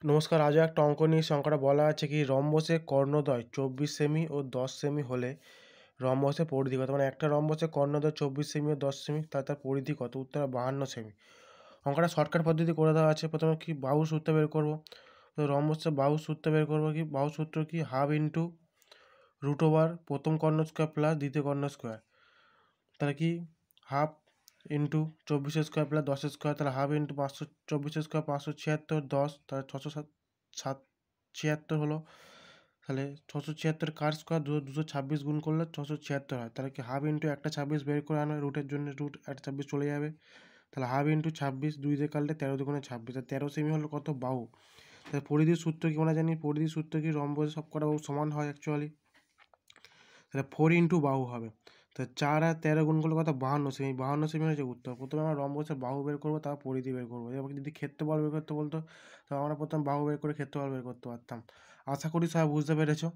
নমস্কার, আজও একটা অঙ্ক নিয়ে এসেছি। অঙ্কটা বলা আছে কি রম্বসের কর্ণদ্বয় 24 সেমি ও 10 সেমি হলে রম্বসের পরিধি কত? মানে একটা রম্বসের কর্ণদ্বয় 24 সেমি ও 10 সেমি, তার পরিধি কত? উত্তর 52 সেমি। অঙ্কটা শর্টকাট পদ্ধতি করে দেওয়া আছে। প্রথমে কি বাহুর সূত্র বের করব। তো রম্বসের বাহুর সূত্র বের করব কি? বাহুর সূত্র কি? হাফ ইন্টু রুট ওভার প্রথম কর্ণ স্কোয়ার প্লাস দ্বিতীয় কর্ণ স্কোয়ার। তাহলে কি half into 24 square plus 10 square, তাহলে হাফ ইন্টু 524 স্কোয়ার 576, 10 তাহলে 676 হলো। তাহলে 676 কার স্কোয়ার? 226 গুণ করলে 676 হয়। তাহলে কি হাফ ইন্টু একটা 26 বের করে আনা, রুটের জন্য রুট একটা 26 চলে যাবে। তাহলে হাফ ইন্টু 26 2 দিয়ে কাটলে 13 দুগুণে 26, 13 সেমি হলো কত? বাহু। তাহলে পরিধির সূত্র কি আমরা জানি? পরিধির সূত্র কি? রম্বসের সব কটা বাহু সমান হয় অ্যাকচুয়ালি। তাহলে 4 ইন্টু বাহু হবে। তো 4 আর 13 গুণ করলে কত? 52 সেমি। 52 সেমি হচ্ছে উত্তর। প্রথমে আমরা রম্বসের বাহু বের করবো, তারপর পরিধি বের করবো। এবার যদি ক্ষেত্রফল বের করতে বলতো, তো আমরা প্রথম বাহু বের করে ক্ষেত্রফল বের করতে পারতাম। আশা করি সবাই বুঝতে পেরেছো।